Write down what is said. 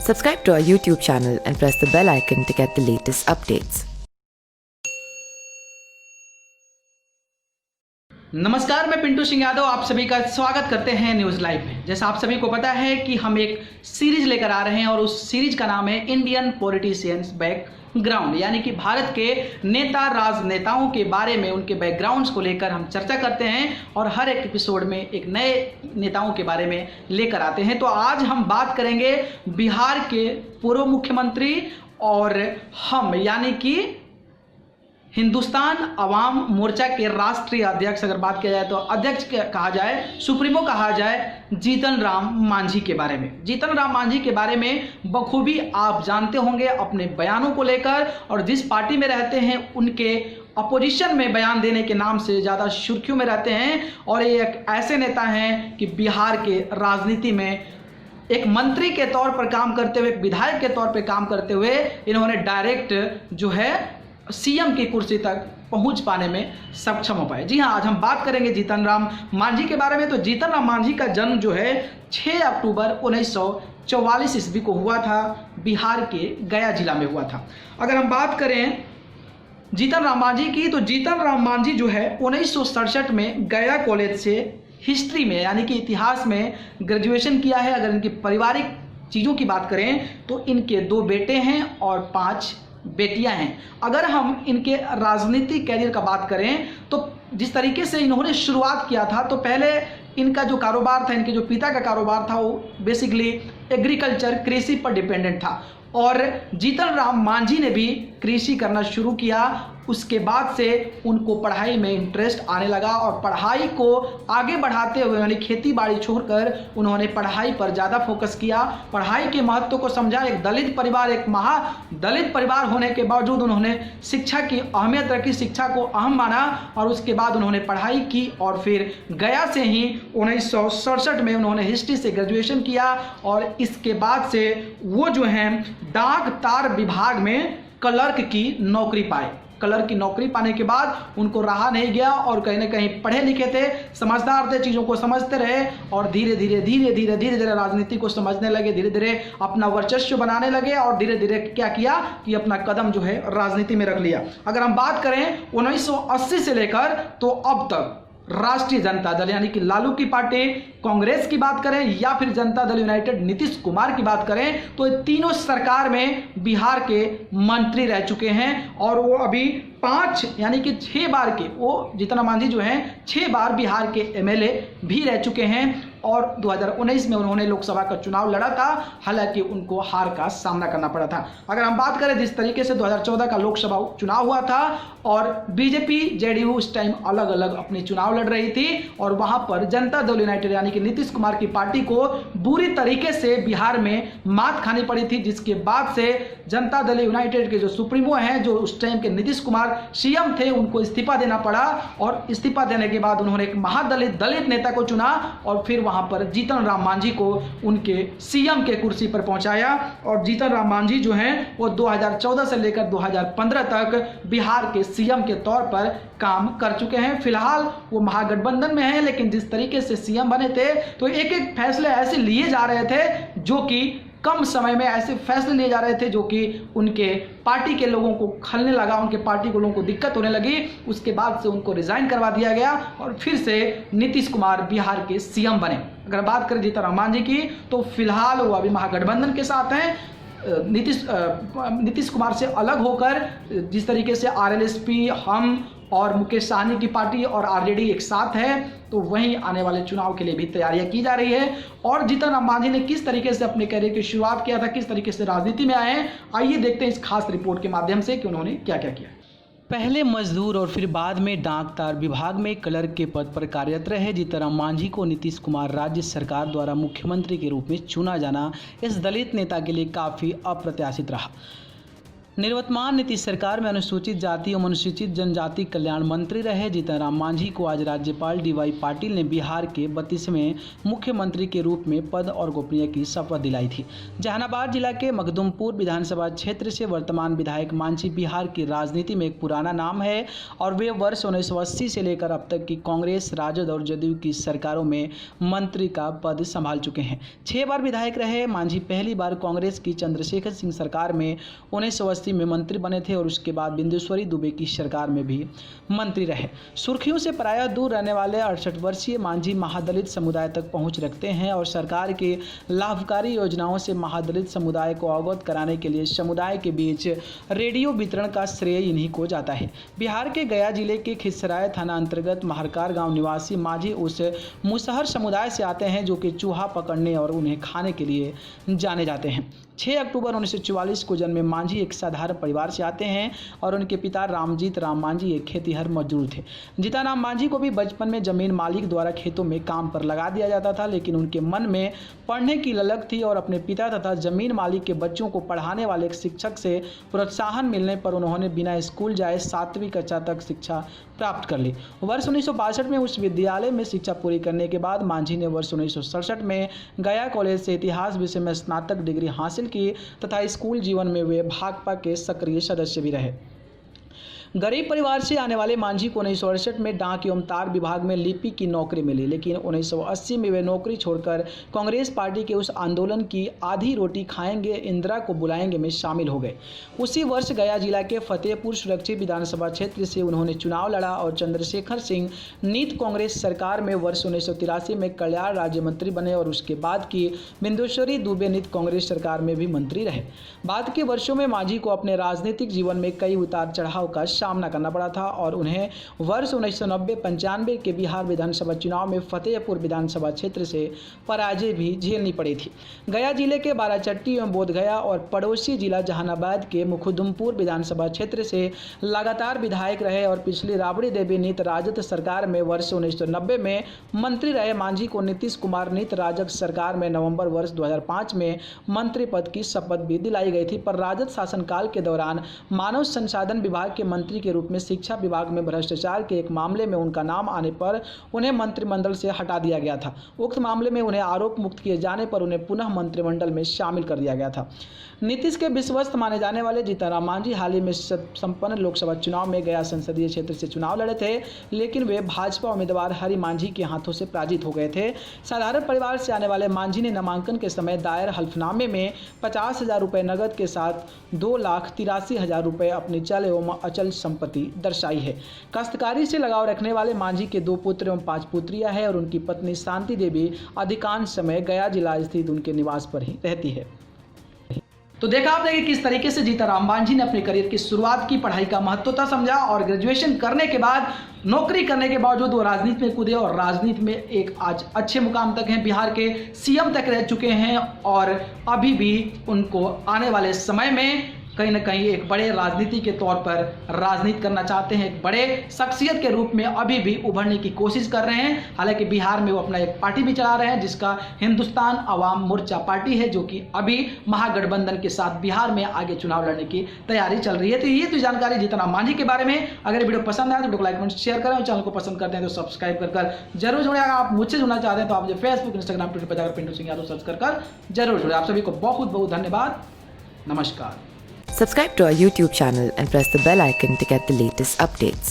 Subscribe to our YouTube channel and press the bell icon to get the latest updates. नमस्कार, मैं पिंटू सिंह यादव आप सभी का स्वागत करते हैं न्यूज़ लाइव में। जैसा आप सभी को पता है कि हम एक सीरीज लेकर आ रहे हैं और उस सीरीज का नाम है इंडियन पॉलिटिशियंस बैकग्राउंड, यानी कि भारत के नेता राजनेताओं के बारे में उनके बैकग्राउंड्स को लेकर हम चर्चा करते हैं और हर एक एपिसोड में एक नए नेताओं के बारे में लेकर आते हैं। तो आज हम बात करेंगे बिहार के पूर्व मुख्यमंत्री और हम यानी कि हिंदुस्तान अवाम मोर्चा के राष्ट्रीय अध्यक्ष, अगर बात किया जाए तो अध्यक्ष कहा जाए, सुप्रीमो कहा जाए, जीतन राम मांझी के बारे में। जीतन राम मांझी के बारे में बखूबी आप जानते होंगे अपने बयानों को लेकर, और जिस पार्टी में रहते हैं उनके अपोजिशन में बयान देने के नाम से ज़्यादा सुर्खियों में रहते हैं। और ये एक ऐसे नेता हैं कि बिहार के राजनीति में एक मंत्री के तौर पर काम करते हुए, एक विधायक के तौर पर काम करते हुए इन्होंने डायरेक्ट जो है सीएम की कुर्सी तक पहुंच पाने में सक्षम हो पाए। जी हाँ, आज हम बात करेंगे जीतन राम मांझी के बारे में। तो जीतन राम मांझी का जन्म जो है 6 अक्टूबर 1944 ईस्वी को हुआ था, बिहार के गया जिला में हुआ था। अगर हम बात करें जीतन राम मांझी की, तो जीतन राम मांझी जो है 1967 में गया कॉलेज से हिस्ट्री में यानी कि इतिहास में ग्रेजुएशन किया है। अगर इनकी पारिवारिक चीज़ों की बात करें तो इनके 2 बेटे हैं और 5 बेटियां हैं। अगर हम इनके राजनीतिक कैरियर का बात करें तो जिस तरीके से इन्होंने शुरुआत किया था, तो पहले इनका जो कारोबार था, इनके जो पिता का कारोबार था, वो बेसिकली एग्रीकल्चर, कृषि पर डिपेंडेंट था। और जीतन राम मांझी ने भी कृषि करना शुरू किया। उसके बाद से उनको पढ़ाई में इंटरेस्ट आने लगा और पढ़ाई को आगे बढ़ाते हुए यानी खेती बाड़ी छोड़कर उन्होंने पढ़ाई पर ज़्यादा फोकस किया, पढ़ाई के महत्व को समझा। एक दलित परिवार, एक महादलित परिवार होने के बावजूद उन्होंने शिक्षा की अहमियत रखी, शिक्षा को अहम माना और उसके बाद उन्होंने पढ़ाई की। और फिर गया से ही 1967 में उन्होंने हिस्ट्री से ग्रेजुएशन किया और इसके बाद से वो जो हैं डाक तार विभाग में क्लर्क की नौकरी पाए। क्लर्क की नौकरी पाने के बाद उनको रहा नहीं गया और कहीं ना कहीं पढ़े लिखे थे, समझदार थे, चीज़ों को समझते रहे और धीरे धीरे राजनीति को समझने लगे, धीरे धीरे अपना वर्चस्व बनाने लगे और धीरे धीरे क्या किया कि अपना कदम जो है राजनीति में रख लिया। अगर हम बात करें 1980 से लेकर तो अब तक राष्ट्रीय जनता दल यानी कि लालू की पार्टी, कांग्रेस की बात करें या फिर जनता दल यूनाइटेड नीतीश कुमार की बात करें तो ये तीनों सरकार में बिहार के मंत्री रह चुके हैं। और वो अभी 5 यानी कि 6 बार के, वो जीतन मांझी जो हैं 6 बार बिहार के एमएलए भी रह चुके हैं। और 2019 में उन्होंने लोकसभा का चुनाव लड़ा था, हालांकि उनको हार का सामना करना पड़ा था। अगर हम बात करें जिस तरीके से 2014 का लोकसभा चुनाव हुआ था और बीजेपी जेडीयू उस टाइम अलग अलग अपने चुनाव लड़ रही थी और वहां पर जनता दल यूनाइटेड यानी कि नीतीश कुमार की पार्टी को बुरी तरीके से बिहार में मात खानी पड़ी थी, जिसके बाद से जनता दल यूनाइटेड के जो सुप्रीमो हैं, जो उस टाइम के नीतीश कुमार सीएम थे, उनको इस्तीफा देना पड़ा। और इस्तीफा देने के बाद उन्होंने एक महादलित नेता को चुना और फिर वहां पर जीतन राम मांझी को उनके सीएम के कुर्सी पर पहुंचाया। और जीतन राम मांझी जो हैं वो 2014 से लेकर 2015 तक बिहार के सीएम के तौर पर काम कर चुके हैं। फिलहाल वो महागठबंधन में हैं, लेकिन जिस तरीके से सीएम बने थे तो एक एक फैसले ऐसे लिए जा रहे थे जो कि कम समय में ऐसे फैसले लिए जा रहे थे जो कि उनके पार्टी के लोगों को खलने लगा, उनके पार्टी के लोगों को दिक्कत होने लगी। उसके बाद से उनको रिजाइन करवा दिया गया और फिर से नीतीश कुमार बिहार के सीएम बने। अगर बात करें जीतन राम मांझी की तो फिलहाल वो अभी महागठबंधन के साथ हैं। नीतीश कुमार से अलग होकर जिस तरीके से आरएलएसपी, हम और मुकेश सहनी की पार्टी और आरजेडी एक साथ है, तो वहीं आने वाले चुनाव के लिए भी तैयारियां की जा रही है। और जीतन राम मांझी ने किस तरीके से अपने कैरियर की शुरुआत किया था, किस तरीके से राजनीति में आए हैं, आइए देखते हैं इस खास रिपोर्ट के माध्यम से कि उन्होंने क्या क्या किया। पहले मजदूर और फिर बाद में डाक तार विभाग में क्लर्क के पद पर कार्यरत रहे जीतन राम मांझी को नीतीश कुमार राज्य सरकार द्वारा मुख्यमंत्री के रूप में चुना जाना इस दलित नेता के लिए काफ़ी अप्रत्याशित रहा। निवर्तमान नीतीश सरकार में अनुसूचित जाति एवं अनुसूचित जनजाति कल्याण मंत्री रहे जीतन राम मांझी को आज राज्यपाल डी.वाई. पाटिल ने बिहार के 32वें मुख्यमंत्री के रूप में पद और गोपनीय की शपथ दिलाई थी। जहानाबाद जिला के मखदुमपुर विधानसभा क्षेत्र से वर्तमान विधायक मांझी बिहार की राजनीति में एक पुराना नाम है और वे वर्ष 1980 से लेकर अब तक की कांग्रेस, राजद और जदयू की सरकारों में मंत्री का पद संभाल चुके हैं। 6 बार विधायक रहे मांझी पहली बार कांग्रेस की चंद्रशेखर सिंह सरकार में 1980 में मंत्री बने थे और उसके बाद बिंदेश्वरी दुबे की सरकार में भी मंत्री रहे। सुर्खियों से प्रायः दूर रहने वाले 68 वर्षीय मांझी महादलित समुदाय तक पहुंच रखते हैं और सरकार के लाभकारी योजनाओं से महादलित समुदाय को अवगत कराने के लिए समुदाय के बीच रेडियो वितरण का श्रेय इन्हीं को जाता है। बिहार के गया जिले के खिसराय थाना अंतर्गत महरकार गांव निवासी मांझी उस मुसहर समुदाय से आते हैं जो कि चूहा पकड़ने और उन्हें खाने के लिए जाने जाते हैं। 6 अक्टूबर 1944 को जन्मे मांझी एक साधारण परिवार से आते हैं और उनके पिता रामजीत राम मांझी एक खेतीहर मजदूर थे। जीताराम मांझी को भी बचपन में जमीन मालिक द्वारा खेतों में काम पर लगा दिया जाता था, लेकिन उनके मन में पढ़ने की ललक थी और अपने पिता तथा जमीन मालिक के बच्चों को पढ़ाने वाले एक शिक्षक से प्रोत्साहन मिलने पर उन्होंने बिना स्कूल जाए 7वीं कक्षा तक शिक्षा प्राप्त कर ली। वर्ष 1962 में उस विद्यालय में शिक्षा पूरी करने के बाद मांझी ने वर्ष 1967 में गया कॉलेज से इतिहास विषय में स्नातक डिग्री हासिल की तथा स्कूल जीवन में वे भाकपा के सक्रिय सदस्य भी रहे। गरीब परिवार से आने वाले मांझी को 1968 में डाक एवं तार विभाग में लिपि की नौकरी मिली, लेकिन 1980 में वे नौकरी छोड़कर कांग्रेस पार्टी के उस आंदोलन की आधी रोटी खाएंगे इंदिरा को बुलाएंगे में शामिल हो गए। उसी वर्ष गया जिला के फतेहपुर सुरक्षित विधानसभा क्षेत्र से उन्होंने चुनाव लड़ा और चंद्रशेखर सिंह नीत कांग्रेस सरकार में वर्ष 1983 में कल्याण राज्य मंत्री बने और उसके बाद की बिंदेश्वरी दुबे नीत कांग्रेस सरकार में भी मंत्री रहे। बाद के वर्षों में मांझी को अपने राजनीतिक जीवन में कई उतार चढ़ाव का सामना करना पड़ा था और उन्हें वर्ष 1990-95 के बिहार विधानसभा चुनाव में फतेहपुर विधानसभा क्षेत्र से पराजय भी झेलनी पड़ी थी। गया जिले के बाराचट्टी एवं बोधगया और पड़ोसी जिला जहानाबाद के मुखदुमपुर विधानसभा क्षेत्र से लगातार विधायक रहे और पिछली राबड़ी देवी नीत राजद सरकार में वर्ष 1990 में मंत्री रहे। मांझी को नीतीश कुमार नीत राजद सरकार में नवंबर वर्ष 2005 में मंत्री पद की शपथ भी दिलाई गई थी, पर राजद शासनकाल के दौरान मानव संसाधन विभाग के मंत्री के रूप में शिक्षा विभाग में भ्रष्टाचार के एक मामले में उनका नाम आने पर उन्हें मंत्रिमंडल से हटा दिया गया था। उक्त मामले में उन्हें आरोप मुक्त किए जाने पर उन्हें पुनः मंत्रिमंडल में शामिल कर दिया गया था। नीतीश के विश्वस्त माने जाने वाले जीतनराम मांझी हाल ही में संपन्न लोकसभा चुनाव में गया संसदीय क्षेत्र से चुनाव लड़े थे, लेकिन वे भाजपा उम्मीदवार हरि मांझी के हाथों से पराजित हो गए थे। साधारण परिवार से आने वाले मांझी ने नामांकन के समय दायर हल्फनामे में 50,000 रुपये नगद के साथ 2,83,000 रुपये अपनी चल एवं अचल संपत्ति दर्शाई है। काश्तकारी से लगाव रखने वाले मांझी के 2 पुत्र एवं 5 पुत्रियां हैं और उनकी पत्नी शांति देवी अधिकांश समय गया जिला स्थित उनके निवास पर ही रहती है। तो देखा आपने कि किस तरीके से जीतनराम मांझी ने अपने करियर की शुरुआत की, पढ़ाई का महत्वता समझा और ग्रेजुएशन करने के बाद नौकरी करने के बावजूद वो राजनीति में कूदे और राजनीति में एक आज अच्छे मुकाम तक हैं, बिहार के सीएम तक रह चुके हैं और अभी भी उनको आने वाले समय में कहीं ना कहीं एक बड़े राजनीति के तौर पर राजनीति करना चाहते हैं, एक बड़े शख्सियत के रूप में अभी भी उभरने की कोशिश कर रहे हैं। हालांकि बिहार में वो अपना एक पार्टी भी चला रहे हैं जिसका हिंदुस्तान अवाम मोर्चा पार्टी है, जो कि अभी महागठबंधन के साथ बिहार में आगे चुनाव लड़ने की तैयारी चल रही है। तो ये तो जानकारी जीतनराम मांझी के बारे में। अगर वीडियो पसंद आए तो वीडियो को लाइक कमेंट शेयर करें और चैनल को पसंद करते हैं तो सब्सक्राइब कर जरूर जुड़े। अगर आप मुझसे जुड़ना चाहते हैं तो आप मुझे फेसबुक, इंस्टाग्राम, ट्विटर पर जाकर पिंटू सिंह यादव सर्च कर जरूर जुड़े। आप सभी को बहुत बहुत धन्यवाद। नमस्कार। Subscribe to our YouTube channel and press the bell icon to get the latest updates.